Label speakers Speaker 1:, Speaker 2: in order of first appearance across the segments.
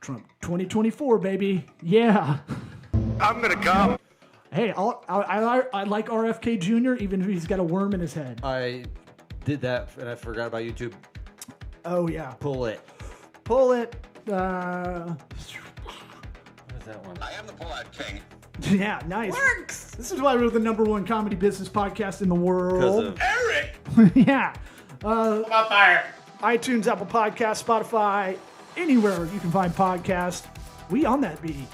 Speaker 1: Trump 2024, baby. Yeah.
Speaker 2: I'm gonna come.
Speaker 1: Hey, I like RFK Jr. even if he's got a worm in his head.
Speaker 3: I did that and I forgot about YouTube.
Speaker 1: Oh yeah.
Speaker 3: Pull it.
Speaker 1: Pull it.
Speaker 3: What is that one?
Speaker 2: I am the pull-out king.
Speaker 1: Yeah, nice.
Speaker 3: Works.
Speaker 1: This is why we're the #1 comedy business podcast in the world.
Speaker 2: Eric!
Speaker 1: Yeah.
Speaker 2: I'm on fire.
Speaker 1: iTunes, Apple Podcasts, Spotify, anywhere you can find podcasts. We on that beat.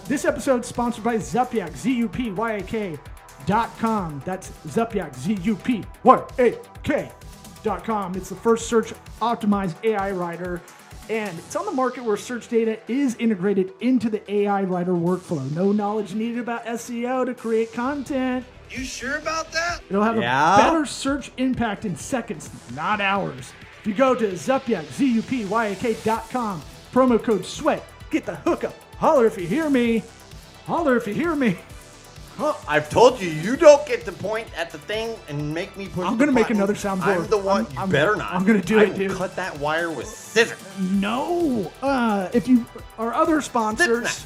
Speaker 1: This episode's sponsored by Zupyak, ZUPYAK.com. That's Zupyak, ZUPYAK.com. It's the first search optimized AI writer, and it's on the market where search data is integrated into the AI writer workflow. No knowledge needed about SEO to create content.
Speaker 2: You sure about that?
Speaker 1: It'll have a better search impact in seconds, not hours. If you go to Zupyak, ZUPYAK.com, promo code SWEAT, get the hookup. Holler if you hear me. Holler if you hear me.
Speaker 3: I've told you, you don't get to point at the thing and make me push
Speaker 1: I'm
Speaker 3: the
Speaker 1: going to make
Speaker 3: button.
Speaker 1: another soundboard.
Speaker 3: I'm the one. You better not.
Speaker 1: I'm going to do
Speaker 3: I
Speaker 1: it,
Speaker 3: will
Speaker 1: dude.
Speaker 3: cut that wire with scissors.
Speaker 1: No. If you our other sponsors,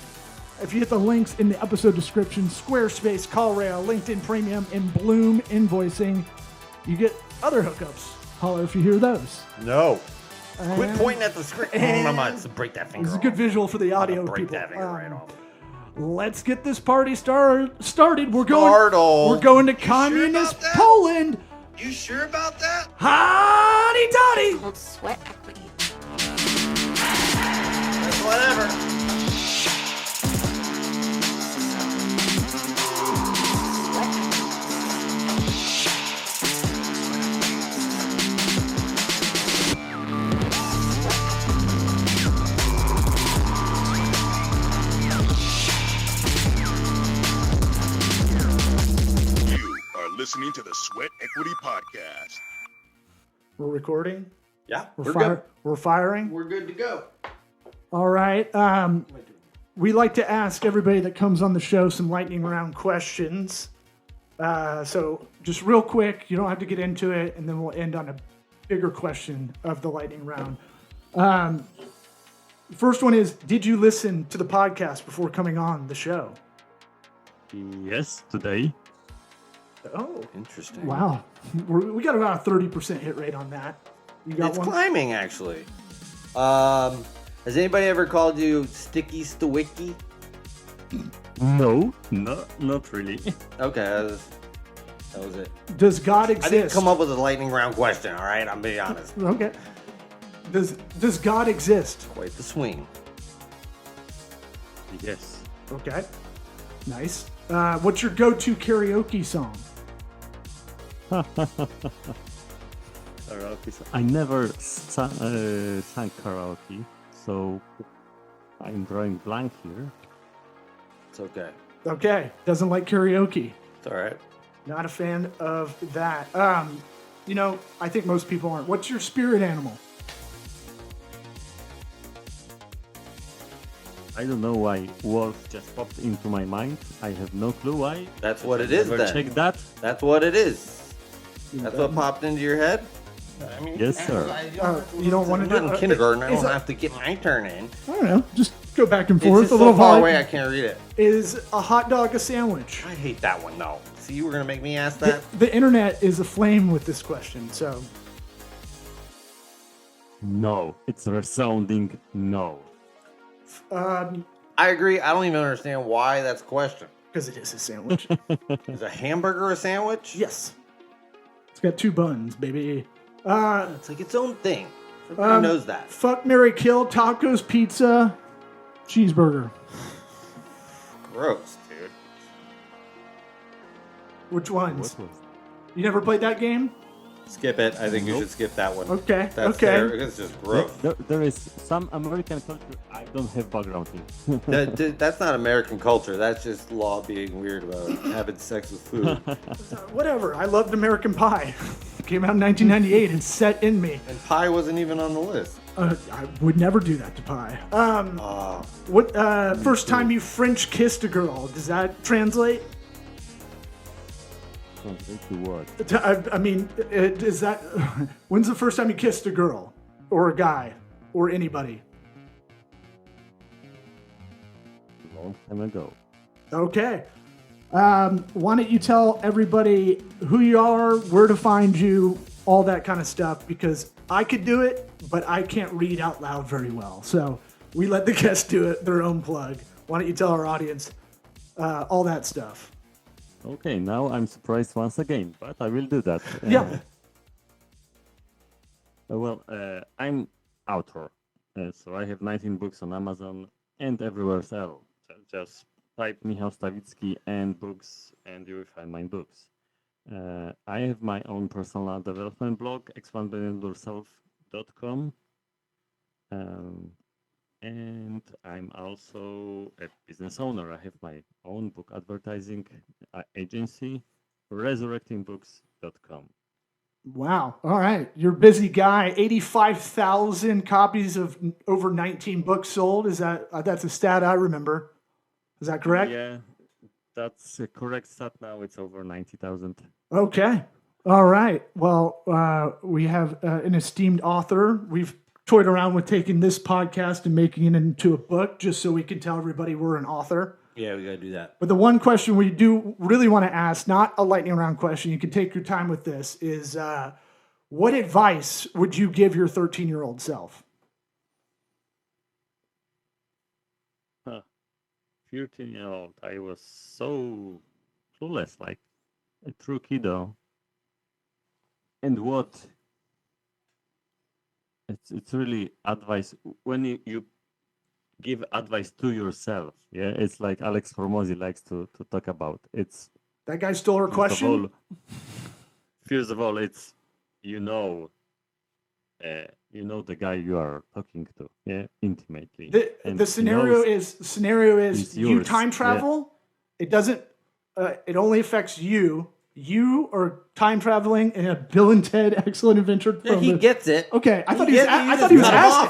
Speaker 1: if you hit the links in the episode description, Squarespace, CallRail, LinkedIn Premium, and Bloom Invoicing, you get other hookups. Holler if you hear those.
Speaker 3: No. Quit pointing at the screen. I'm going to break that finger
Speaker 1: It's a
Speaker 3: off.
Speaker 1: good visual for the audio
Speaker 3: break
Speaker 1: people.
Speaker 3: that finger right off.
Speaker 1: Let's get this party started. We're going.
Speaker 3: Startled.
Speaker 1: We're going to
Speaker 2: sure
Speaker 1: communist
Speaker 2: about that?
Speaker 1: Poland.
Speaker 2: You sure about that?
Speaker 1: Hotty toddy.
Speaker 4: Called sweat equity.
Speaker 3: That's whatever.
Speaker 5: Listening to the Sweat Equity Podcast.
Speaker 1: We're recording.
Speaker 3: Yeah,
Speaker 1: We're firing. We're firing.
Speaker 3: We're good to go.
Speaker 1: All right. We like to ask everybody that comes on the show some lightning round questions. So just real quick, you don't have to get into it, and then we'll end on a bigger question of the lightning round. First one is, did you listen to the podcast before coming on the show?
Speaker 6: Yes, today.
Speaker 1: Oh,
Speaker 3: Interesting.
Speaker 1: wow. We got about a 30% hit rate on that. You got
Speaker 3: It's
Speaker 1: one?
Speaker 3: climbing, actually. Has anybody ever called you Sticky Stowicky?
Speaker 6: No, not really.
Speaker 3: Okay, that was it.
Speaker 1: Does God
Speaker 3: I
Speaker 1: exist?
Speaker 3: didn't come up with a lightning round question, all right? I'm being honest.
Speaker 1: Okay. Does God exist?
Speaker 3: Quite the swing.
Speaker 6: Yes.
Speaker 1: Okay. Nice. What's your go-to karaoke song?
Speaker 6: Karaoke. I never sang karaoke, so I'm drawing blank here.
Speaker 3: It's okay.
Speaker 1: Okay. Doesn't like karaoke.
Speaker 3: It's all right.
Speaker 1: Not a fan of that. I think most people aren't. What's your spirit animal?
Speaker 6: I don't know why wolf just popped into my mind. I have no clue why.
Speaker 3: That's what it is,
Speaker 6: Never
Speaker 3: then.
Speaker 6: check that.
Speaker 3: That's what it is. That's what popped into your head? I mean,
Speaker 6: Yes, sir.
Speaker 1: You don't want to
Speaker 3: I'm
Speaker 1: do
Speaker 3: not in kindergarten. I don't have to get my turn in.
Speaker 1: I don't know. Just go back and
Speaker 3: It's
Speaker 1: forth
Speaker 3: just
Speaker 1: a little
Speaker 3: so far
Speaker 1: while.
Speaker 3: away I can't read it.
Speaker 1: Is a hot dog a sandwich?
Speaker 3: I hate that one, though. See, you were going to make me ask that?
Speaker 1: The internet is aflame with this question, so
Speaker 6: No, it's a resounding no.
Speaker 3: I agree. I don't even understand why that's a question.
Speaker 1: because it is a sandwich.
Speaker 3: Is a hamburger a sandwich?
Speaker 1: Yes. It's got two buns, baby.
Speaker 3: It's like its own thing. Everybody knows that.
Speaker 1: Fuck, marry, kill, tacos, pizza, cheeseburger.
Speaker 3: Gross, dude.
Speaker 1: Which ones?
Speaker 6: What was
Speaker 1: You never played that game?
Speaker 3: Skip it. I think you should skip that one.
Speaker 1: Okay,
Speaker 3: That's
Speaker 1: okay.
Speaker 3: fair. It's just gross.
Speaker 6: there is some American culture I don't have background in.
Speaker 3: That's not American culture. That's just law being weird about having sex with food.
Speaker 1: Whatever. I loved American Pie. It came out in 1998 and set in me.
Speaker 3: And pie wasn't even on the list.
Speaker 1: I would never do that to Pie. What? First time you French kissed a girl? Does that translate?
Speaker 6: Translate to what?
Speaker 1: I mean, is that? When's the first time you kissed a girl, or a guy, or anybody?
Speaker 6: long time ago.
Speaker 1: Okay. Why don't you tell everybody who you are, where to find you, all that kind of stuff, because I could do it, but I can't read out loud very well. So we let the guests do it, their own plug. Why don't you tell our audience all that stuff?
Speaker 6: Okay, now I'm surprised once again, but I will do that.
Speaker 1: Yeah.
Speaker 6: I'm author, so I have 19 books on Amazon and everywhere else. Just type Michał Stawicki and books, and you will find my books. I have my own personal development blog, expandbeyondyourself.com, and I'm also a business owner. I have my own book advertising agency, resurrectingbooks.com.
Speaker 1: Wow. All right. You're a busy guy. 85,000 copies of over 19 books sold. Is that's a stat I remember. Is that correct?
Speaker 6: Yeah, that's a correct stat now. It's over 90,000.
Speaker 1: Okay. All right. Well, we have an esteemed author. We've toyed around with taking this podcast and making it into a book just so we can tell everybody we're an author.
Speaker 3: Yeah, we got to do that.
Speaker 1: But the one question we do really want to ask, not a lightning round question, you can take your time with this, is what advice would you give your 13-year-old self?
Speaker 6: 13-year-old, I was so clueless, like a true kiddo. And what? It's really advice when you give advice to yourself. Yeah, it's like Alex Hormozy likes to talk about. It's
Speaker 1: that guy stole her question.
Speaker 6: First of all, it's you know the guy you are talking to, yeah, intimately.
Speaker 1: The scenario is you time travel. Yeah. It doesn't. It only affects you. You are time traveling in a Bill and Ted Excellent Adventure.
Speaker 3: Yeah, he gets it.
Speaker 1: Okay, I thought he was asking.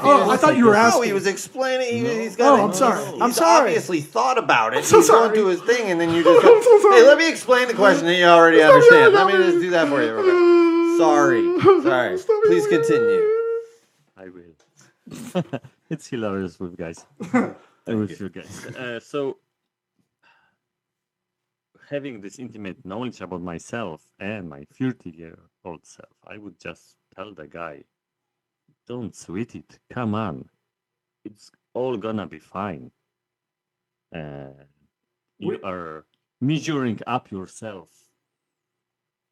Speaker 1: Oh, I thought you were asking.
Speaker 3: No, he was explaining.
Speaker 1: No.
Speaker 3: He's got.
Speaker 1: I'm sorry.
Speaker 3: He's obviously thought about it.
Speaker 1: I'm so
Speaker 3: he's
Speaker 1: sorry.
Speaker 3: going to his thing, and then you just go, hey, let me explain the question that you already understand. Let me just do that for you. Sorry. Please continue.
Speaker 6: I will. It's hilarious with guys. With you guys. So having this intimate knowledge about myself and my 30-year-old self, I would just tell the guy, don't sweat it. Come on. It's all gonna be fine. You are measuring up yourself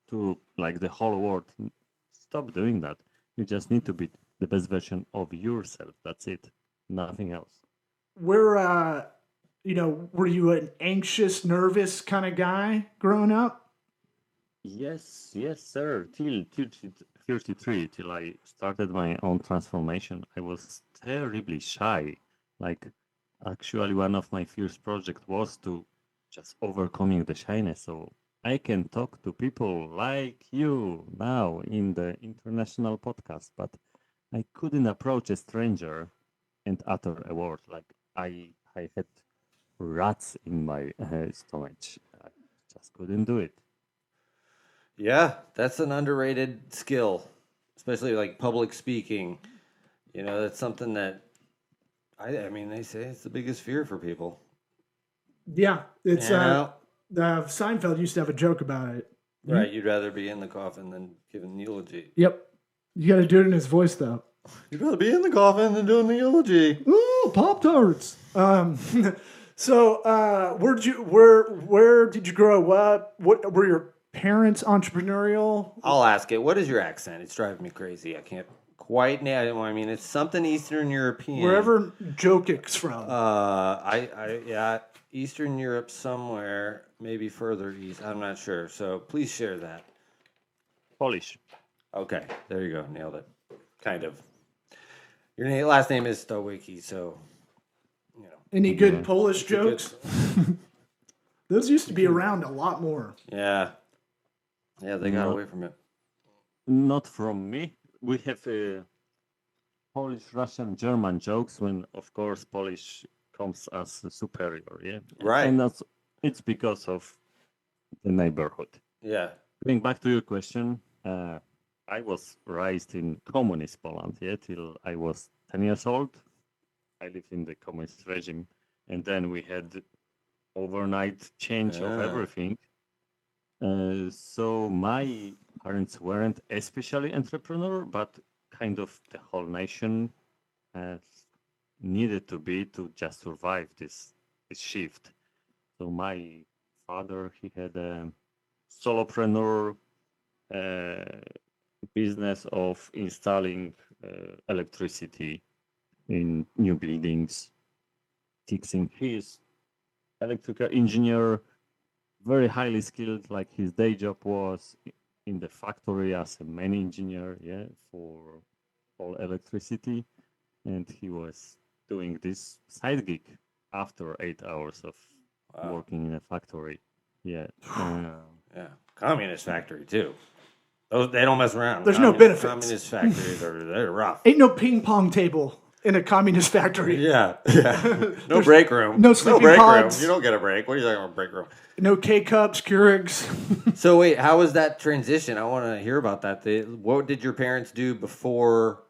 Speaker 6: to like the whole world. Stop doing that. You just need to be the best version of yourself. That's it. Nothing else.
Speaker 1: Were you an anxious, nervous kind of guy growing up?
Speaker 6: Yes, sir. Till 33, till I started my own transformation, I was terribly shy. Like, actually, one of my first projects was to just overcoming the shyness. So I can talk to people like you now in the international podcast, but I couldn't approach a stranger and utter a word. Like I had rats in my stomach. I just couldn't do it.
Speaker 3: Yeah, that's an underrated skill, especially like public speaking. You know, that's something that I mean, they say it's the biggest fear for people.
Speaker 1: Yeah, it's Seinfeld used to have a joke about it.
Speaker 3: Right, you'd rather be in the coffin than giving the eulogy.
Speaker 1: Yep, you got to do it in his voice though.
Speaker 3: You'd rather be in the coffin than doing the eulogy.
Speaker 1: Ooh, Pop-Tarts. So, where did you grow up? What were your parents entrepreneurial?
Speaker 3: I'll ask it. What is your accent? It's driving me crazy. I can't quite nail it. I mean, it's something Eastern European.
Speaker 1: Wherever Jokic's from.
Speaker 3: Eastern Europe somewhere, maybe further east. I'm not sure. So please share that.
Speaker 6: Polish.
Speaker 3: Okay, there you go. Nailed it. Kind of. Your last name is Stawicki, so you know.
Speaker 1: Any good Polish jokes? Those used to be around a lot more.
Speaker 3: Yeah, they got away from it.
Speaker 6: Not from me. We have Polish, Russian, German jokes when, of course, Polish comes as superior. Yeah,
Speaker 3: right.
Speaker 6: And it's because of the neighborhood.
Speaker 3: Yeah.
Speaker 6: Going back to your question, I was raised in communist Poland, till I was 10 years old. I lived in the communist regime, and then we had overnight change of
Speaker 3: Ah.
Speaker 6: everything. So my parents weren't especially entrepreneur, but kind of the whole nation needed to be to just survive this shift. So my father, he had a solopreneur business of installing electricity in new buildings, fixing. He is electrical engineer, very highly skilled. Like his day job was in the factory as a main engineer, yeah, for all electricity, and he was doing this side gig after 8 hours of
Speaker 3: Wow.
Speaker 6: working in a factory. Yeah.
Speaker 3: Yeah, communist factory too. Those they don't mess around.
Speaker 1: There's no benefits.
Speaker 3: Communist factories they're rough.
Speaker 1: Ain't no ping pong table in a communist factory.
Speaker 3: Yeah, yeah. No break room.
Speaker 1: no sleeping
Speaker 3: break
Speaker 1: pods.
Speaker 3: room. You don't get a break. What are you talking about break room?
Speaker 1: No K cups, Keurigs.
Speaker 3: So wait, how was that transition? I want to hear about that. What did your parents do before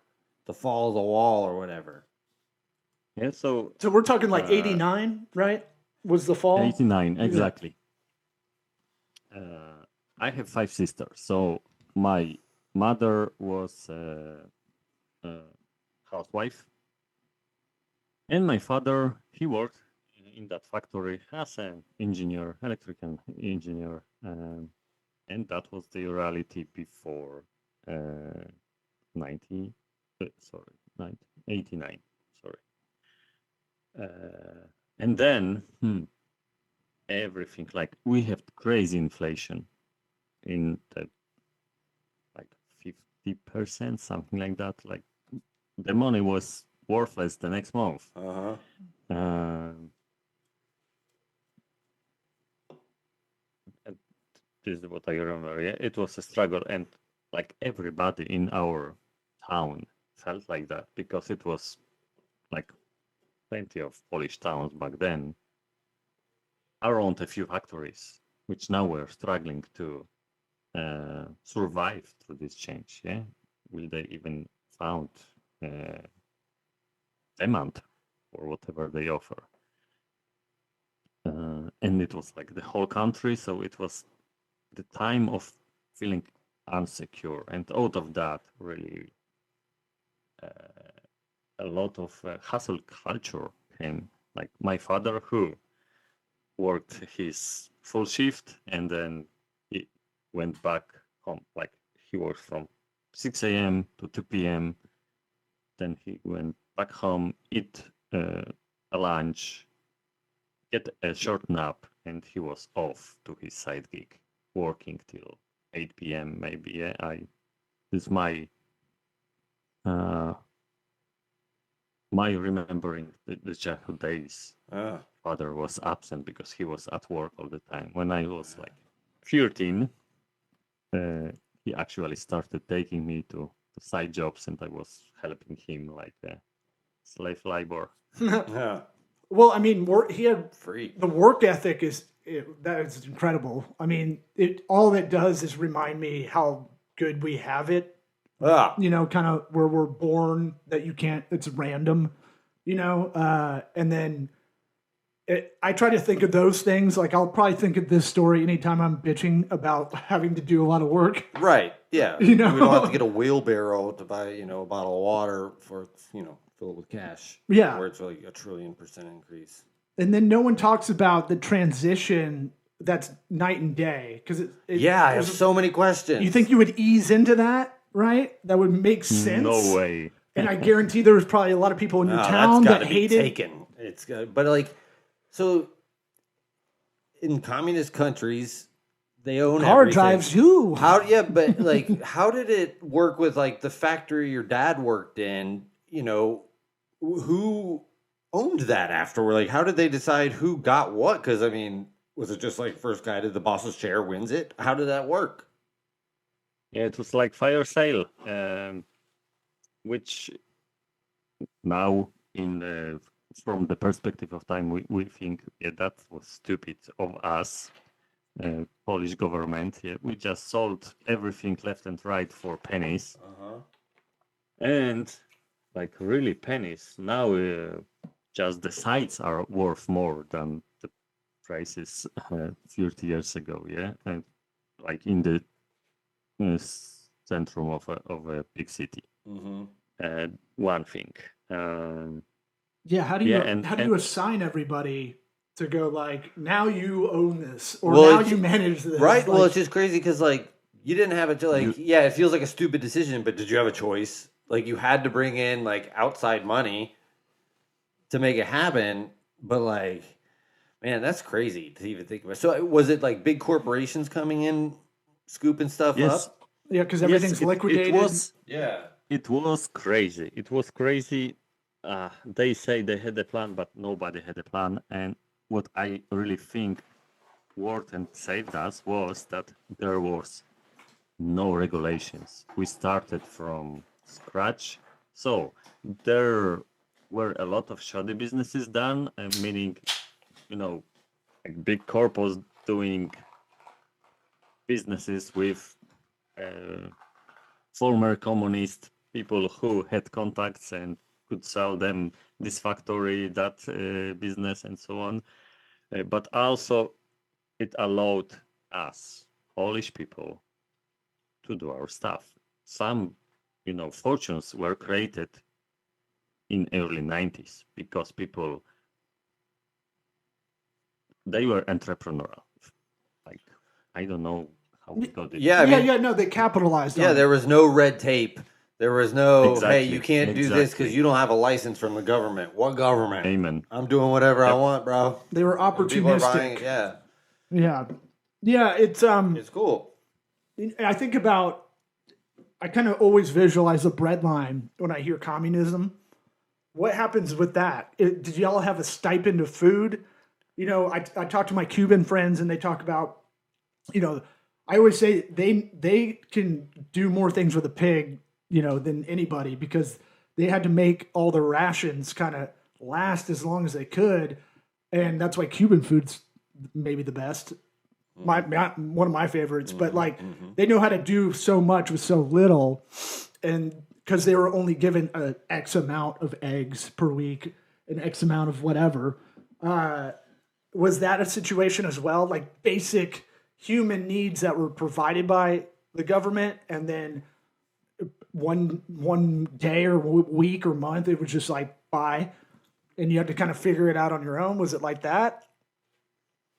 Speaker 3: the fall of the wall or whatever?
Speaker 6: Yeah, so
Speaker 1: So we're talking like 89, right? Was the fall?
Speaker 6: 89, exactly. I have 5 sisters. So my mother was a housewife, and my father, he worked in that factory as an engineer, electrical engineer, and that was the reality before 90, sorry, 89, sorry. And then everything, like we have crazy inflation in the like 50%, something like that. Like the money was worthless the next month. And this is what I remember. Yeah, it was a struggle, and like everybody in our town felt like that because it was like plenty of Polish towns back then around a few factories, which now we're struggling to survive through this change. Yeah, will they even found demand for whatever they offer? And it was like the whole country, so it was the time of feeling unsecure, and out of that, really, a lot of hustle culture came. Like my father, who worked his full shift, and then he went back home. Like he worked from 6 a.m. to 2 p.m. Then he went back home, eat a lunch, get a short nap, and he was off to his side gig, working till 8 p.m. maybe. Yeah, this is my my remembering the childhood days. Father was absent because he was at work all the time. When I was like 13, he actually started taking me to side jobs, and I was helping him like slave labor.
Speaker 3: Yeah,
Speaker 1: Well, I mean, he had
Speaker 3: free.
Speaker 1: the work ethic that is incredible. I mean, all it does is remind me how good we have it. You know, kind of where we're born, that you can't. It's random. You know, and then I try to think of those things. Like I'll probably think of this story anytime I'm bitching about having to do a lot of work.
Speaker 3: Right. Yeah.
Speaker 1: You know?
Speaker 3: We don't have to get a wheelbarrow to buy, a bottle of water for, fill it with cash.
Speaker 1: Yeah.
Speaker 3: Where it's like a 1,000,000,000% increase.
Speaker 1: And then no one talks about the transition that's night and day. Because
Speaker 3: I have so many questions.
Speaker 1: You think you would ease into that, right? That would make sense.
Speaker 6: No way.
Speaker 1: And I guarantee there was probably a lot of people in your town
Speaker 3: that's
Speaker 1: that hated.
Speaker 3: Taken. It's got, but like, so in communist countries, they own
Speaker 1: car
Speaker 3: everything.
Speaker 1: drives you.
Speaker 3: But like, how did it work with like the factory your dad worked in? Who owned that afterward? Like, how did they decide who got what? Because I mean, was it just like first guy to the boss's chair wins it? How did that work?
Speaker 6: Yeah, it was like fire sale, which now from the perspective of time, we think that was stupid of us, Polish government. Yeah, we just sold everything left and right for pennies, and like really pennies. Now just the sites are worth more than the prices 30 years ago, yeah, and like in the centrum of a big city. One thing.
Speaker 1: Yeah, how do
Speaker 6: Yeah,
Speaker 1: you
Speaker 6: and
Speaker 1: how do you assign everybody to go like now you own this or
Speaker 3: Well,
Speaker 1: now
Speaker 3: it's-
Speaker 1: you manage this?
Speaker 3: Right. Well,
Speaker 1: Like,
Speaker 3: it's just crazy because like you didn't have it to like. Yeah, it feels like a stupid decision, but did you have a choice? Like you had to bring in like outside money to make it happen, but like, man, that's crazy to even think about. So was it like big corporations coming in, scooping stuff
Speaker 6: yes,
Speaker 3: up?
Speaker 1: yeah, because everything's liquidated.
Speaker 6: It was crazy. It was crazy. They say they had a plan, but nobody had a plan. And what I really think worked and saved us was that there was no regulations. We started from scratch. So there were a lot of shoddy businesses done, meaning, like big corpos doing businesses with former communist people who had contacts and could sell them this factory, that business, and so on. But also, it allowed us, Polish people, to do our stuff. Some, fortunes were created in early 90s because people, they were entrepreneurial. Like, I don't know how we got it.
Speaker 3: Yeah, I mean,
Speaker 1: no, they capitalized
Speaker 3: yeah,
Speaker 1: on
Speaker 3: there was no red tape. There was no, hey,
Speaker 6: Exactly,
Speaker 3: you can't do this because you don't have a license from the government. What government?
Speaker 6: Amen.
Speaker 3: I'm doing whatever I want, bro.
Speaker 1: it. They were
Speaker 3: People are buying
Speaker 1: opportunistic.
Speaker 3: it. Yeah,
Speaker 1: Yeah, it's
Speaker 3: it's cool.
Speaker 1: I think about, I kind of always visualize the bread line when I hear communism. What happens with that? Did y'all have a stipend of food? I talk to my Cuban friends and they talk about, I always say they can do more things with a pig, than anybody because they had to make all their rations kind of last as long as they could. And that's why Cuban food's maybe the best. One of my favorites, but like they know how to do so much with so little, and because they were only given a X amount of eggs per week, an X amount of whatever. Was that a situation as well? Like basic human needs that were provided by the government, and then one day or week or month it was just like buy, and you had to kind of figure it out on your own. Was it like that?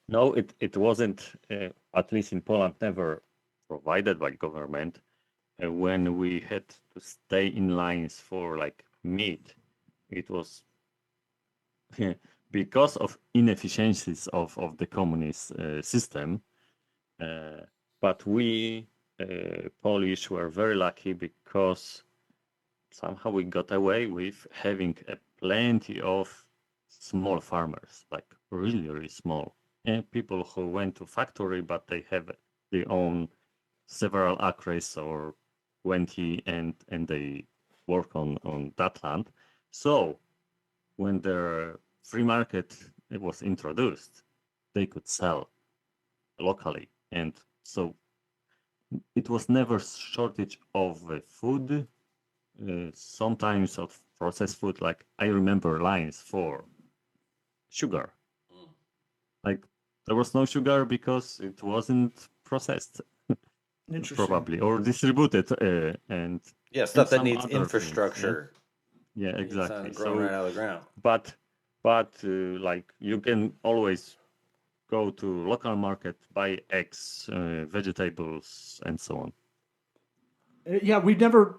Speaker 6: No, it wasn't, at least in Poland, never provided by government. When we had to stay in lines for like meat, it was because of inefficiencies of the communist system. But we Polish were very lucky because somehow we got away with having plenty of small farmers, like really, really small. And people who went to factory, but they have their own several acres or 20 and they work on that land. So when the free market was introduced, they could sell locally. And so it was never shortage of food, sometimes of processed food. Like I remember lines for sugar. Like there was no sugar because it wasn't processed, probably, or distributed, and
Speaker 3: Yeah, stuff that
Speaker 6: some
Speaker 3: needs
Speaker 6: other things,
Speaker 3: infrastructure.
Speaker 6: yeah,
Speaker 3: It's
Speaker 6: exactly.
Speaker 3: not grown right out of the ground.
Speaker 6: But like you can always go to local market, buy eggs, vegetables, and so on.
Speaker 1: Yeah,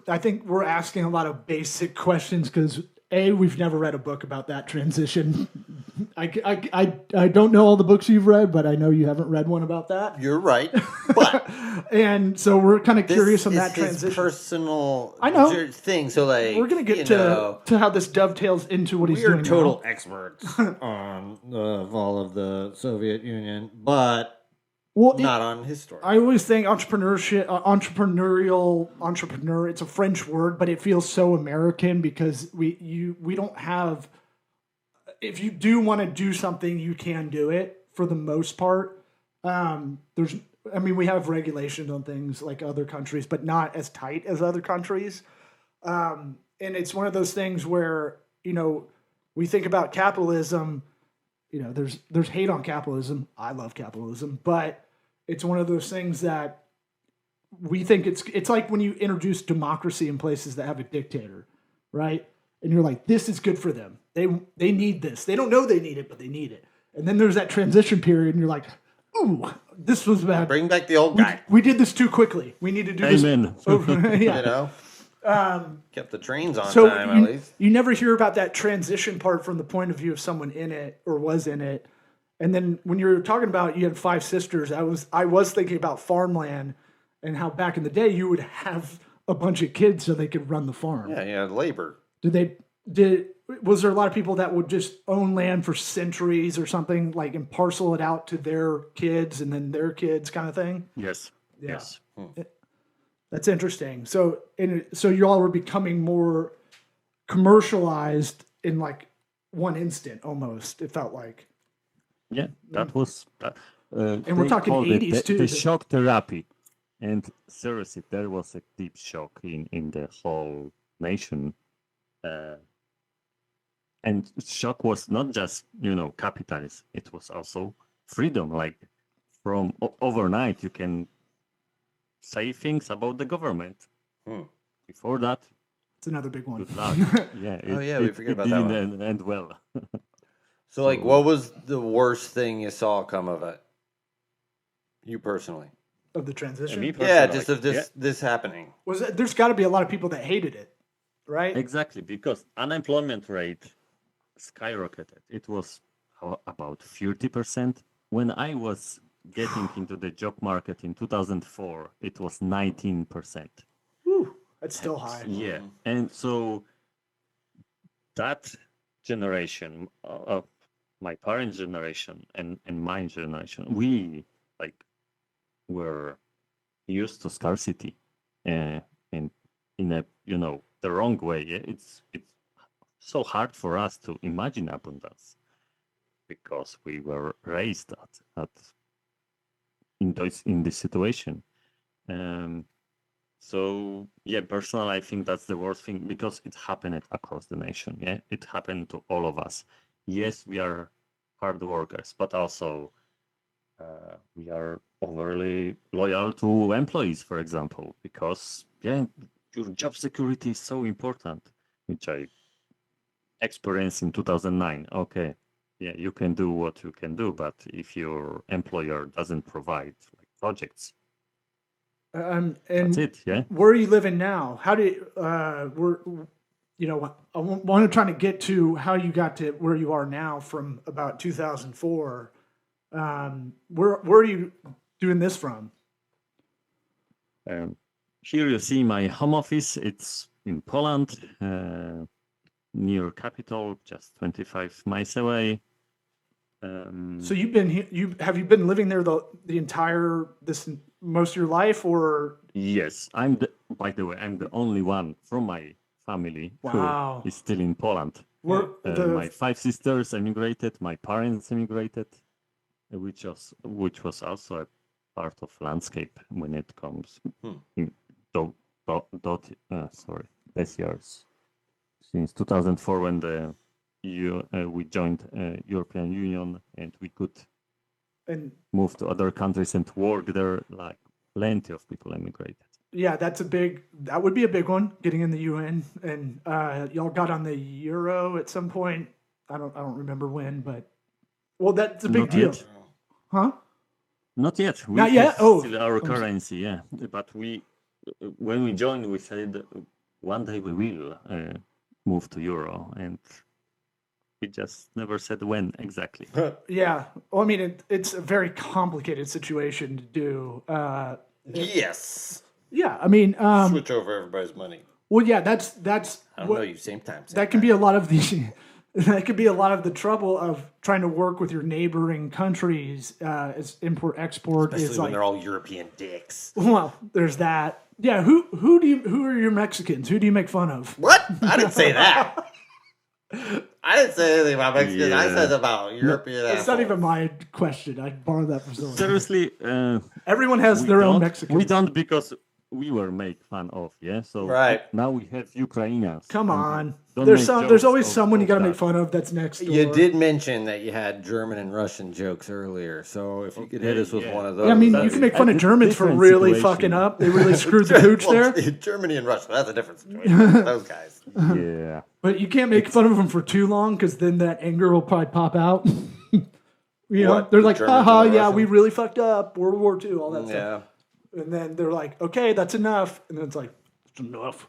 Speaker 1: I think we're asking a lot of basic questions because we've never read a book about that transition. I don't know all the books you've read, but I know you haven't read one about that.
Speaker 3: You're right, but
Speaker 1: And so we're kind of curious on that
Speaker 3: his
Speaker 1: transition.
Speaker 3: personal
Speaker 1: I know.
Speaker 3: thing. So like
Speaker 1: We're gonna get to how this dovetails into what he's
Speaker 3: we are
Speaker 1: doing.
Speaker 3: total
Speaker 1: now.
Speaker 3: experts on the fall of the Soviet Union, but
Speaker 1: Well,
Speaker 3: not on his story.
Speaker 1: I always think entrepreneurship, entrepreneur. It's a French word, but it feels so American because we don't have. If you do want to do something, you can do it for the most part. We have regulations on things like other countries, but not as tight as other countries. And it's one of those things where we think about capitalism, there's hate on capitalism. I love capitalism, but it's one of those things that we think it's like when you introduce democracy in places that have a dictator, right? And you're like, this is good for them. They need this. They don't know they need it, but they need it. And then there's that transition period, and you're like, ooh, this was bad.
Speaker 3: Bring back the old guy.
Speaker 1: We did this too quickly. We need to do
Speaker 6: Amen.
Speaker 1: this over.
Speaker 3: You
Speaker 1: Yeah.
Speaker 3: know, kept the trains on
Speaker 1: So
Speaker 3: time at least.
Speaker 1: you never hear about that transition part from the point of view of someone in it or was in it. And then when you're talking about you had 5 sisters, I was thinking about farmland and how back in the day you would have a bunch of kids so they could run the farm.
Speaker 3: Yeah, labor.
Speaker 1: Was there a lot of people that would just own land for centuries or something, like, and parcel it out to their kids and then their kids kind of thing?
Speaker 6: Yes.
Speaker 1: Yeah.
Speaker 6: Yes.
Speaker 1: That's interesting. So you all were becoming more commercialized in like one instant almost, it felt like.
Speaker 6: Yeah, that was.
Speaker 1: And we're
Speaker 6: they
Speaker 1: talking
Speaker 6: called it
Speaker 1: 80s too.
Speaker 6: The shock therapy, and seriously, there was a deep shock in the whole nation, and shock was not just capitalism; it was also freedom. Like from overnight, you can say things about the government. Before that,
Speaker 1: it's another big one.
Speaker 6: good luck. Yeah.
Speaker 3: We forget about that one.
Speaker 6: Didn't end well.
Speaker 3: So, like, what was the worst thing you saw come of it? You personally?
Speaker 1: Of the transition?
Speaker 6: Me
Speaker 3: Yeah,
Speaker 6: personally,
Speaker 3: just of this happening.
Speaker 1: There's got to be a lot of people that hated it, right?
Speaker 6: Exactly, because unemployment rate skyrocketed. It was about 30%. When I was getting into the job market in 2004, it was 19%.
Speaker 1: Whew, that's still high.
Speaker 6: Yeah, and so that generation, my parents' generation and my generation, we were used to scarcity, and in a the wrong way. It's so hard for us to imagine abundance because we were raised in this situation. So yeah, personally, I think that's the worst thing because it happened across the nation. Yeah, it happened to all of us. Yes, we are hard workers, but also we are overly loyal to employees, for example, because your job security is so important, which I experienced in 2009. Okay, yeah, you can do what you can do, but if your employer doesn't provide projects,
Speaker 1: And
Speaker 6: that's it. Yeah.
Speaker 1: where are you living now? How do I want to try to get to how you got to where you are now from about 2004. Where are you doing this from?
Speaker 6: Here you see my home office. It's in Poland, near capital, just 25 miles away.
Speaker 1: So you've been have you been living there the entire most of your life, or?
Speaker 6: Yes, by the way, I'm the only one from my family
Speaker 1: Wow.
Speaker 6: who is still in Poland. My 5 sisters emigrated, my parents emigrated, which was also a part of landscape when it comes in this years. Since 2004 when we joined European Union and we could move to other countries and work there, like plenty of people emigrated.
Speaker 1: Yeah, that would be a big one, getting in the UN. And y'all got on the euro at some point. I don't remember when, but that's a big
Speaker 6: Not
Speaker 1: deal.
Speaker 6: yet.
Speaker 1: Huh?
Speaker 6: Not yet.
Speaker 1: Not yet?
Speaker 6: Oh, still our currency, yeah. But when we joined, we said one day we will move to euro, and we just never said when exactly.
Speaker 1: Yeah. Well, I mean, it's a very complicated situation to do.
Speaker 3: Yes.
Speaker 1: Yeah, I mean,
Speaker 3: Switch over everybody's money.
Speaker 1: well, yeah, that's
Speaker 3: I don't know you. Same time.
Speaker 1: that can be a lot of the trouble of trying to work with your neighboring countries as import export
Speaker 3: Especially
Speaker 1: is
Speaker 3: when
Speaker 1: like,
Speaker 3: they're all European dicks.
Speaker 1: well, there's that. Yeah, who are your Mexicans? Who do you make fun of?
Speaker 3: What? I didn't say that. I didn't say anything about Mexicans. I
Speaker 6: Yeah.
Speaker 3: said about European.
Speaker 1: It's not
Speaker 3: assholes.
Speaker 1: even my question. I borrowed that from someone.
Speaker 6: Seriously,
Speaker 1: Everyone has their own Mexicans.
Speaker 6: We don't because we were made fun of, yeah. So
Speaker 3: Right.
Speaker 6: now we have Ukrainians.
Speaker 1: Come
Speaker 6: and
Speaker 1: on.
Speaker 6: don't
Speaker 1: There's
Speaker 6: make
Speaker 1: there's
Speaker 6: jokes
Speaker 1: always
Speaker 6: of-
Speaker 1: someone you
Speaker 6: of
Speaker 1: got to make
Speaker 6: that.
Speaker 1: fun of that's next door.
Speaker 3: You did mention that you had German and Russian jokes earlier, so if you could hit
Speaker 6: Okay,
Speaker 3: us with
Speaker 6: yeah.
Speaker 3: one of those.
Speaker 1: I mean,
Speaker 3: that'd
Speaker 1: you
Speaker 3: be
Speaker 1: can make fun of
Speaker 6: It's
Speaker 1: Germans for
Speaker 6: different
Speaker 1: really
Speaker 6: situation.
Speaker 1: fucking up. They really screwed the pooch
Speaker 3: Well,
Speaker 1: there.
Speaker 3: Germany and Russia, that's a different situation. Those guys.
Speaker 6: Yeah.
Speaker 1: But you can't make fun of them for too long because then that anger will probably pop out. You know,
Speaker 3: What,
Speaker 1: they're
Speaker 3: the
Speaker 1: like,
Speaker 3: Germans
Speaker 1: haha,
Speaker 3: and the
Speaker 1: yeah,
Speaker 3: Russians?
Speaker 1: we really fucked up. World War II, all that stuff.
Speaker 3: Yeah.
Speaker 1: And then they're like, okay, that's enough. And then it's like, it's enough.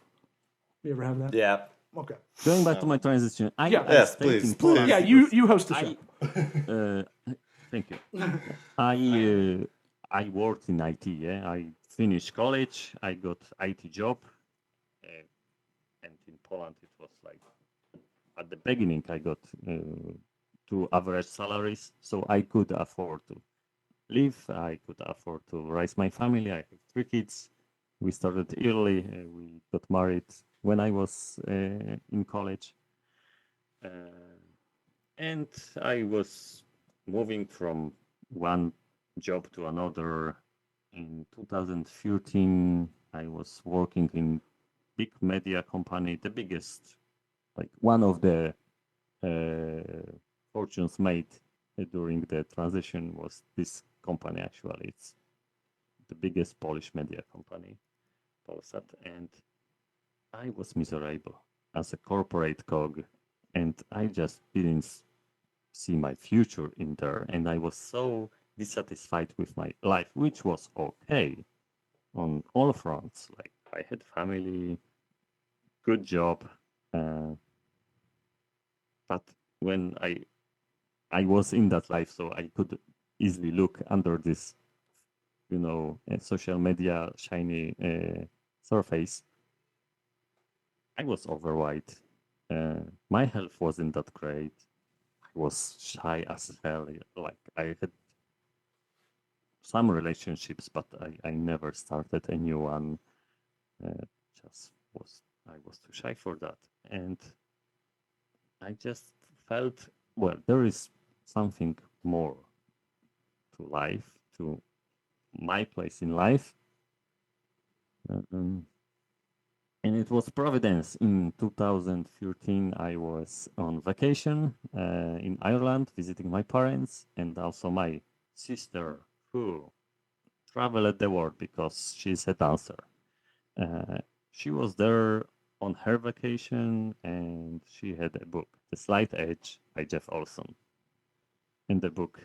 Speaker 1: You ever have that?
Speaker 3: Yeah.
Speaker 1: Okay.
Speaker 6: Going back to my transition, I
Speaker 3: Yes,
Speaker 6: stayed
Speaker 3: please,
Speaker 6: in Poland
Speaker 1: Yeah,
Speaker 6: because
Speaker 1: you host the show.
Speaker 6: Thank you. I worked in IT. Yeah, I finished college. I got IT job, and in Poland it was like at the beginning I got 2 average salaries, so I could afford to live. I could afford to raise my family. I have 3 kids. We started early. We got married when I was in college. And I was moving from one job to another. In 2013, I was working in big media company, the biggest, like one of the fortunes made during the transition was this company. Actually, it's the biggest Polish media company, Polsat, and I was miserable as a corporate cog, and I just didn't see my future in there, and I was so dissatisfied with my life, which was okay on all fronts. Like I had family, good job, but when I was in that life, so I could easily look under this, social media shiny surface. I was overweight. My health wasn't that great. I was shy as hell. Like I had some relationships, but I never started a new one. I was too shy for that, and I just felt, well, there is something more to life, to my place in life. And it was Providence. In 2013, I was on vacation in Ireland, visiting my parents, and also my sister, who traveled the world because she's a dancer. She was there on her vacation, and she had a book, The Slight Edge by Jeff Olson. And the book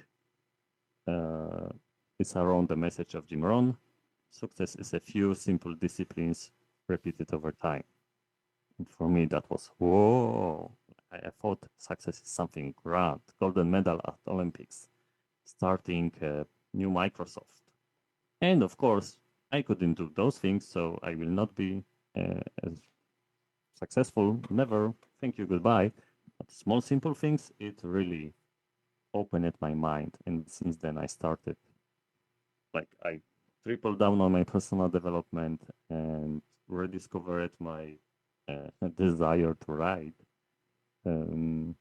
Speaker 6: is around the message of Jim Rohn. Success is a few simple disciplines repeated over time. And for me, that was, whoa. I thought success is something grand, golden medal at Olympics, starting a new Microsoft. And of course, I couldn't do those things, so I will not be as successful. Never. Thank you, goodbye. But small, simple things, it really opened my mind. And since then, I started, I tripled down on my personal development and rediscovered my desire to write. And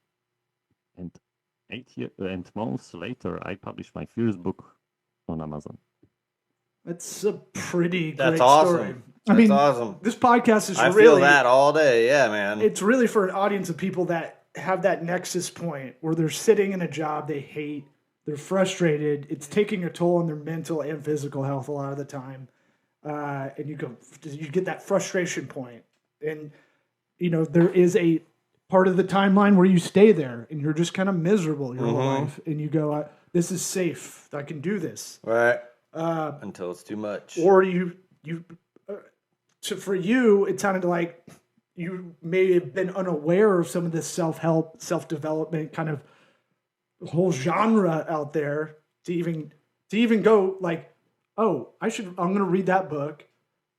Speaker 6: 8 months later, I published my first book on Amazon.
Speaker 1: That's a pretty
Speaker 3: That's
Speaker 1: great
Speaker 3: awesome.
Speaker 1: story.
Speaker 3: That's awesome.
Speaker 1: This podcast is
Speaker 3: I
Speaker 1: really
Speaker 3: feel that all day. Yeah, man.
Speaker 1: It's really for an audience of people that have that nexus point where they're sitting in a job they hate, they're frustrated, it's taking a toll on their mental and physical health a lot of the time, and you get that frustration point, and there is a part of the timeline where you stay there and you're just kind of miserable your whole life, and you go, "This is safe. I can do this."
Speaker 3: Right. Until it's too much.
Speaker 1: Or so for you, it sounded like you may have been unaware of some of this self-help, self-development kind of whole genre out there to even go like, oh, I'm going to read that book.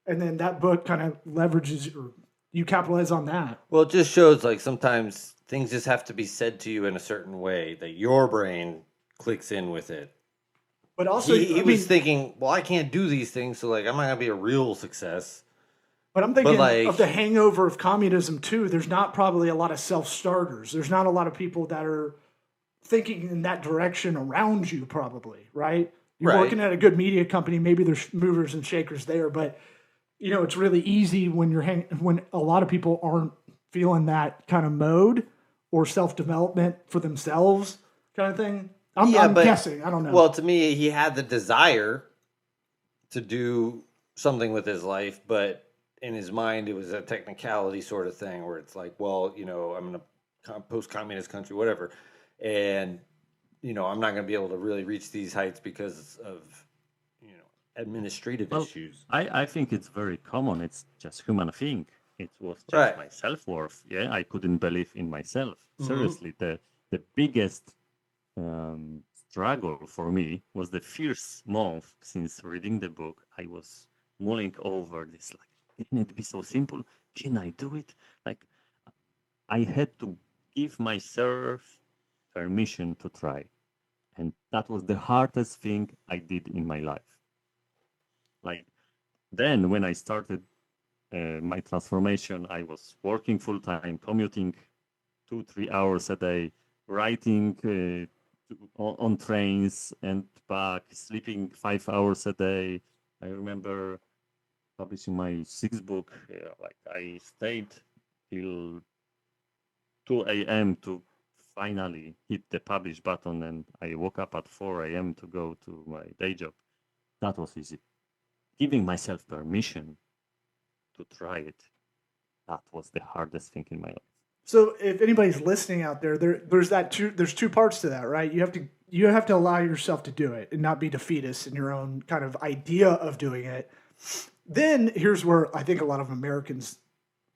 Speaker 1: And then that book kind of leverages or you capitalize on that.
Speaker 3: Well, it just shows like sometimes things just have to be said to you in a certain way that your brain clicks in with it.
Speaker 1: But also,
Speaker 3: he was thinking, well, I can't do these things, so like I'm not gonna be a real success.
Speaker 1: But I'm thinking of the hangover of communism too. There's not probably a lot of self-starters. There's not a lot of people that are thinking in that direction around you, probably, right? You're working at a good media company. Maybe there's movers and shakers there, but it's really easy when when a lot of people aren't feeling that kind of mode or self-development for themselves kind of thing. I'm guessing. I don't know.
Speaker 3: Well, to me, he had the desire to do something with his life, but in his mind, it was a technicality sort of thing where it's like, well, I'm in a post-communist country, whatever, and I'm not going to be able to really reach these heights because of administrative issues.
Speaker 6: I think it's very common. It's just human thing. It was just
Speaker 3: Right.
Speaker 6: my self-worth. Yeah, I couldn't believe in myself. Seriously, the biggest struggle for me was the first month since reading the book. I was mulling over this, like, can it be so simple? Can I do it? Like, I had to give myself permission to try. And that was the hardest thing I did in my life. Like, then when I started my transformation, I was working full time, commuting 2-3 hours a day, writing on trains and back, sleeping 5 hours a day. I remember publishing my sixth book. Like, I stayed till 2 a.m. to finally hit the publish button, and I woke up at 4 a.m. to go to my day job. That was easy. Giving myself permission to try it, that was the hardest thing in my life.
Speaker 1: So if anybody's listening out there, there's two parts to that, right? You have to allow yourself to do it and not be defeatist in your own kind of idea of doing it. Then here's where I think a lot of Americans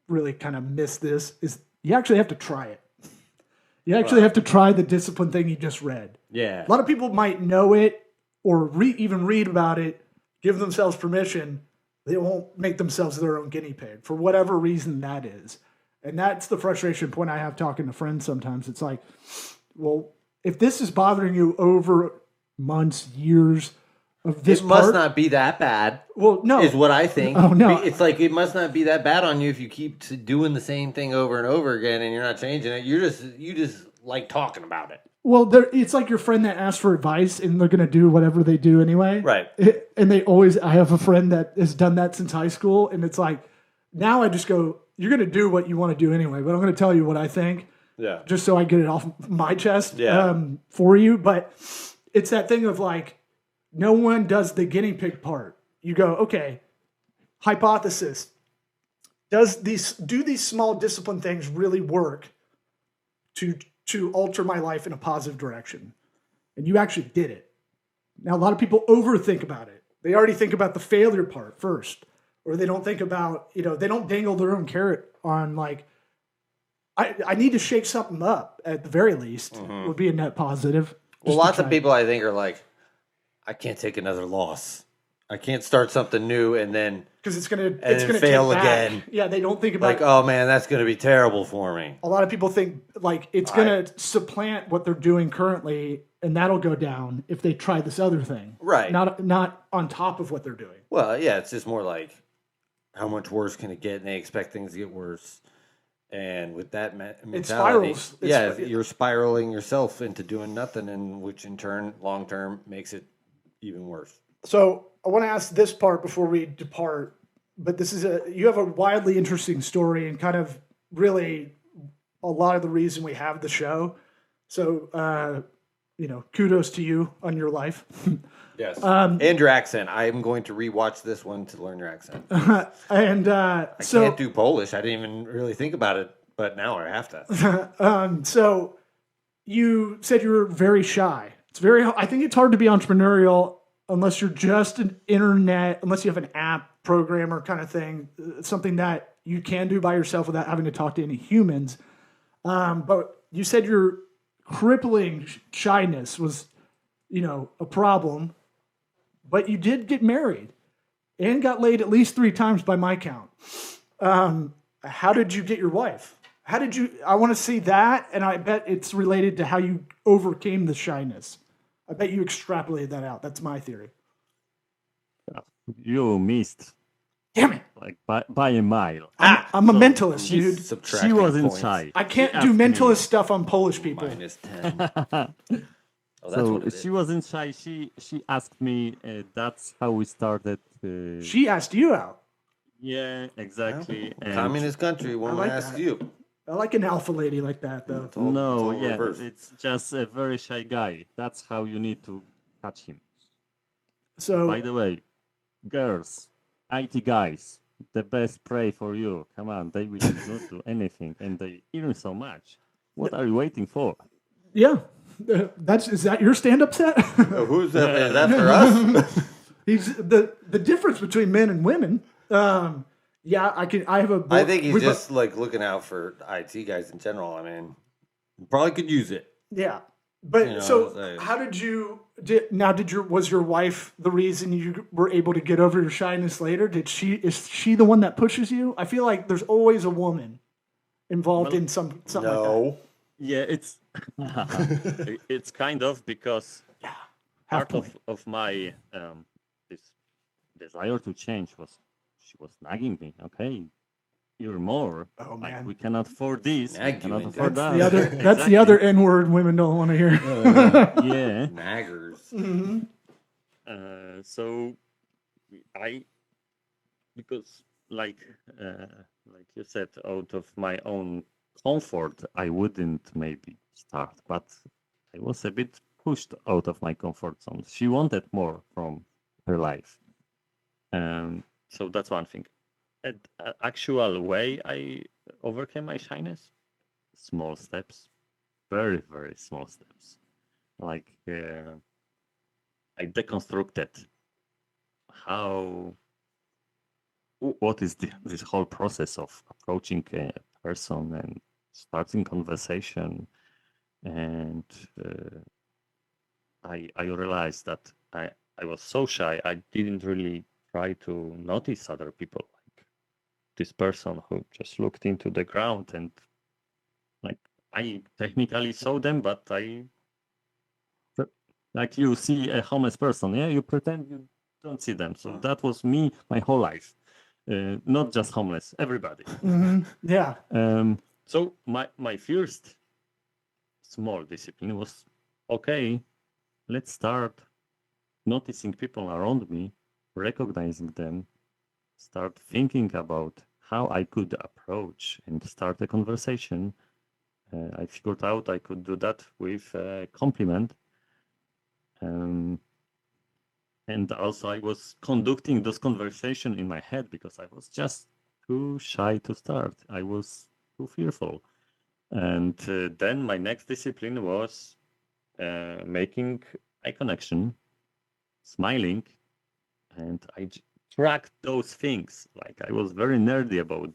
Speaker 1: really kind of miss this, is you actually have to try it. You actually have to try the discipline thing you just read.
Speaker 3: Yeah.
Speaker 1: A lot of people might know it or even read about it, give themselves permission. They won't make themselves their own guinea pig for whatever reason that is. And that's the frustration point I have talking to friends sometimes. It's like, well, if this is bothering you over months, years of this
Speaker 3: it must
Speaker 1: part,
Speaker 3: not be that bad.
Speaker 1: Well, no.
Speaker 3: Is what I think.
Speaker 1: Oh, no.
Speaker 3: It's like it must not be that bad on you if you keep doing the same thing over and over again and you're not changing it. You just like talking about it.
Speaker 1: Well, it's like your friend that asks for advice and they're going to do whatever they do anyway.
Speaker 3: Right.
Speaker 1: And I have a friend that has done that since high school. And it's like, now I just go, you're going to do what you want to do anyway, but I'm going to tell you what I think.
Speaker 3: Yeah.
Speaker 1: Just so I get it off my chest
Speaker 3: Yeah.
Speaker 1: For you. But it's that thing of like, no one does the guinea pig part. You go, okay, hypothesis. Do these small discipline things really work to alter my life in a positive direction? And you actually did it. Now, a lot of people overthink about it. They already think about the failure part first, or they don't think about, they don't dangle their own carrot on like, I need to shake something up at the very least, would be a net positive.
Speaker 3: Well, lots of people I think are like, I can't take another loss. I can't start something new and then
Speaker 1: because it's gonna
Speaker 3: fail
Speaker 1: take back.
Speaker 3: again.
Speaker 1: Yeah, they don't think about
Speaker 3: like, oh man, that's gonna be terrible for me.
Speaker 1: A lot of people think like it's gonna supplant what they're doing currently, and that'll go down if they try this other thing.
Speaker 3: Right.
Speaker 1: Not on top of what they're doing.
Speaker 3: Well, yeah, it's just more like how much worse can it get, and they expect things to get worse. And with that mentality,
Speaker 1: it spirals.
Speaker 3: You're spiraling yourself into doing nothing, and which in turn, long term, makes it even worse.
Speaker 1: So I want to ask this part before we depart, but you have a wildly interesting story and kind of really a lot of the reason we have the show. So, kudos to you on your life.
Speaker 3: Yes. And your accent. I'm going to rewatch this one to learn your accent.
Speaker 1: And
Speaker 3: I can't do Polish. I didn't even really think about it, but now I have to.
Speaker 1: So you said you were very shy. I think it's hard to be entrepreneurial unless you're just unless you have an app programmer kind of thing, something that you can do by yourself without having to talk to any humans. But you said your crippling shyness was, a problem, but you did get married and got laid at least 3 times by my count. How did you get your wife? I want to see that, and I bet it's related to how you overcame the shyness. I bet you extrapolated that out. That's my theory.
Speaker 6: You missed.
Speaker 1: Damn it.
Speaker 6: Like by a mile.
Speaker 1: I'm a mentalist, dude.
Speaker 6: She wasn't shy.
Speaker 1: I can't do mentalist stuff on Polish people.
Speaker 3: -10. Oh, that's
Speaker 6: So
Speaker 3: what it is.
Speaker 6: she wasn't shy. She asked me. That's how we started.
Speaker 1: She asked you out.
Speaker 6: Yeah, exactly. And
Speaker 3: Communist country, one
Speaker 1: like
Speaker 3: asks
Speaker 1: that.
Speaker 3: you.
Speaker 1: I like an alpha lady like that, though.
Speaker 3: It's all
Speaker 6: no, yeah,
Speaker 3: reversed.
Speaker 6: it's just a very shy guy. That's how you need to catch him.
Speaker 1: So,
Speaker 6: By the way, girls, IT guys, the best prey for you. Come on, they will not do anything, and they earn so much. What are you waiting for?
Speaker 1: yeah, is that your stand-up set?
Speaker 3: Oh, who's that? Is that for us?
Speaker 1: He's the difference between men and women. Yeah, I have a.
Speaker 3: I think he's
Speaker 1: we've-
Speaker 3: just like looking out for IT guys in general. I mean, you probably could use it.
Speaker 1: Yeah, but
Speaker 3: You know,
Speaker 1: so
Speaker 3: it's like-
Speaker 1: how was your wife the reason you were able to get over your shyness later? Is she the one that pushes you? I feel like there's always a woman involved in something like that.
Speaker 3: No.
Speaker 6: Yeah, it's it's kind of because
Speaker 1: Half
Speaker 6: part of my this desire to change was she was nagging me. Okay, you're more.
Speaker 1: Oh,
Speaker 6: Like,
Speaker 1: man.
Speaker 6: we cannot afford this.
Speaker 3: Nag
Speaker 6: We cannot
Speaker 3: you
Speaker 6: afford
Speaker 1: That's
Speaker 6: that.
Speaker 1: the other. That's the other N word women don't want to hear.
Speaker 6: Yeah.
Speaker 3: Naggers.
Speaker 6: So because like you said, out of my own comfort, I wouldn't maybe start, but I was a bit pushed out of my comfort zone. She wanted more from her life. So that's one thing. At actual way, I overcame my shyness. Small steps, very, very small steps. Like I deconstructed what is this whole process of approaching a person and starting conversation, and I realized that I was so shy. I didn't really try to notice other people, like this person who just looked into the ground, and like I technically saw them, but like you see a homeless person, yeah, you pretend you don't see them. So that was me my whole life, not just homeless, everybody.
Speaker 1: Yeah.
Speaker 6: So my first small discipline was, okay, let's start noticing people around me, recognizing them, start thinking about how I could approach and start a conversation. I figured out I could do that with a compliment. And also I was conducting those conversations in my head because I was just too shy to start. I was too fearful. And then my next discipline was making eye connection, smiling, and I tracked those things. Like I was very nerdy about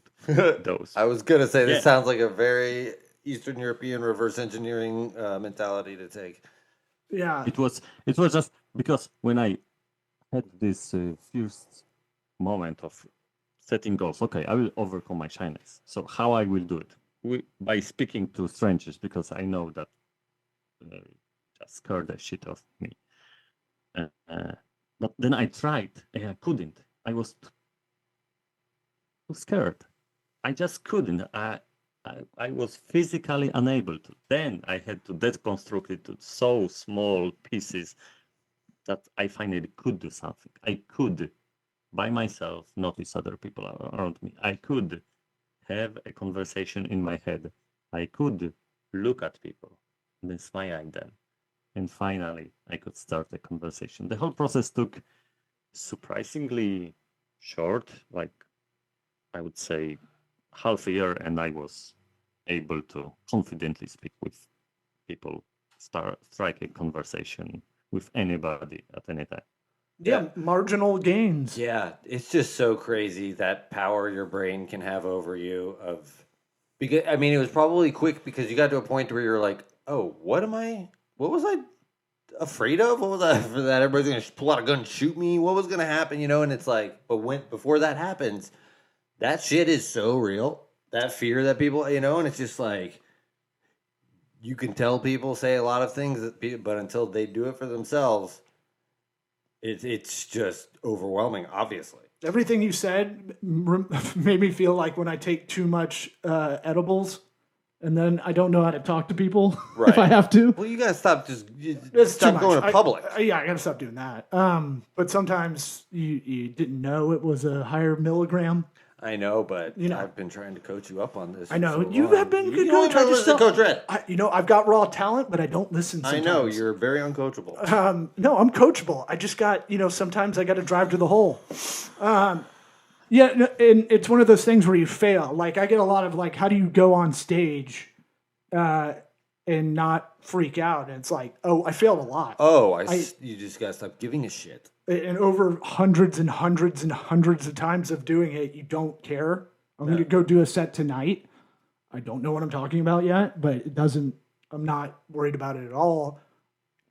Speaker 6: those.
Speaker 3: I was gonna say this
Speaker 6: Yeah.
Speaker 3: sounds like a very Eastern European reverse engineering mentality to take.
Speaker 1: Yeah.
Speaker 6: It was just because when I had this first moment of setting goals, okay, I will overcome my shyness. So how I will do it? By speaking to strangers, because I know that just scared the shit of me. But then I tried and I couldn't. I was too scared. I just couldn't. I was physically unable to. Then I had to deconstruct it to so small pieces that I finally could do something. I could, by myself, notice other people around me. I could have a conversation in my head. I could look at people and then smile at them. And finally, I could start a conversation. The whole process took surprisingly short, like I would say half a year, and I was able to confidently speak with people, strike a conversation with anybody at any time.
Speaker 1: Yeah. Marginal gains.
Speaker 3: Yeah, it's just so crazy that power your brain can have over you. Because I mean, it was probably quick because you got to a point where you're like, "Oh, what was I afraid of? What was I that everybody's gonna pull out a gun and shoot me? What was gonna happen?" You know, and it's like, but before that happens, that shit is so real. That fear that people, you know, and it's just like you can tell people say a lot of things, but until they do it for themselves, it's just overwhelming. Obviously,
Speaker 1: Everything you said made me feel like when I take too much edibles, and then I don't know how to talk to people if
Speaker 3: Right.
Speaker 1: I have to.
Speaker 3: well, you gotta stop
Speaker 1: It's
Speaker 3: stop
Speaker 1: too
Speaker 3: going
Speaker 1: much.
Speaker 3: to public.
Speaker 1: Yeah, I gotta stop doing that. But sometimes you didn't know it was a higher milligram.
Speaker 3: I know, but
Speaker 1: You know.
Speaker 3: I've been trying to coach you up on this.
Speaker 1: I know.
Speaker 3: for so
Speaker 1: You
Speaker 3: long.
Speaker 1: have been a
Speaker 3: You
Speaker 1: good
Speaker 3: don't
Speaker 1: coach. I
Speaker 3: even
Speaker 1: just
Speaker 3: listen to
Speaker 1: don't-
Speaker 3: Coach Red.
Speaker 1: I've got raw talent, but I don't listen
Speaker 3: I
Speaker 1: sometimes.
Speaker 3: know, you're very uncoachable.
Speaker 1: No, I'm coachable. I just got, sometimes I got to drive to the hole. Yeah, and it's one of those things where you fail. Like, I get a lot of, like, how do you go on stage and not freak out? And it's like, oh, I failed a lot.
Speaker 3: Oh, you just gotta stop giving a shit.
Speaker 1: And over hundreds and hundreds and hundreds of times of doing it, you don't care. I'm going to go do a set tonight. I don't know what I'm talking about yet, but I'm not worried about it at all.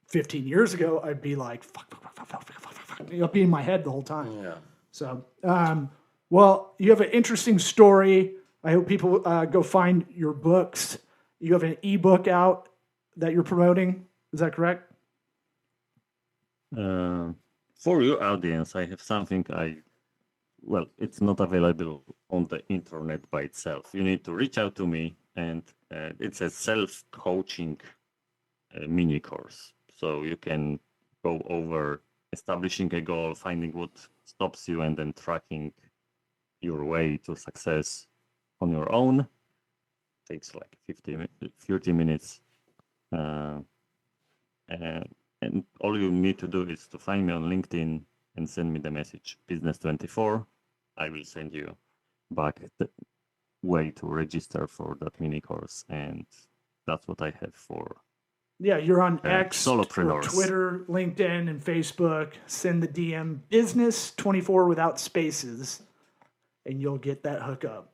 Speaker 1: 15 years ago, I'd be like, fuck. It'll be in my head the whole time.
Speaker 3: Yeah.
Speaker 1: So, well, you have an interesting story. I hope people go find your books. You have an ebook out that you're promoting. Is that correct?
Speaker 6: For your audience, I have something it's not available on the internet by itself. You need to reach out to me, and it's a self-coaching mini course. So you can go over establishing a goal, finding what stops you, and then tracking your way to success on your own. Takes like 30 minutes. And all you need to do is to find me on LinkedIn and send me the message business24. I will send you back the way to register for that mini course, and that's what I have for.
Speaker 1: Yeah, you're on X, or
Speaker 6: solopreneurs.
Speaker 1: Twitter, LinkedIn, and Facebook. Send the DM business24 without spaces, and you'll get that hookup.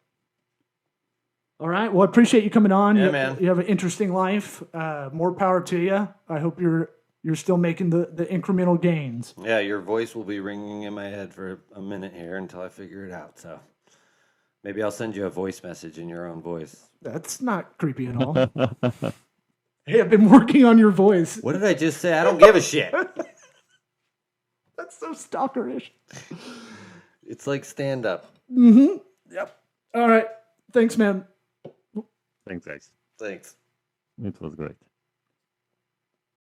Speaker 1: All right. Well, I appreciate you coming on.
Speaker 3: Yeah, man.
Speaker 1: You have an interesting life. More power to you. I hope you're still making the incremental gains.
Speaker 3: Yeah, your voice will be ringing in my head for a minute here until I figure it out. So maybe I'll send you a voice message in your own voice.
Speaker 1: That's not creepy at all. Hey, I've been working on your voice.
Speaker 3: What did I just say? I don't give a shit.
Speaker 1: That's so stalkerish.
Speaker 3: It's like stand up.
Speaker 1: Yep. All right. Thanks, man.
Speaker 6: Thanks, guys.
Speaker 3: Thanks.
Speaker 6: It was great.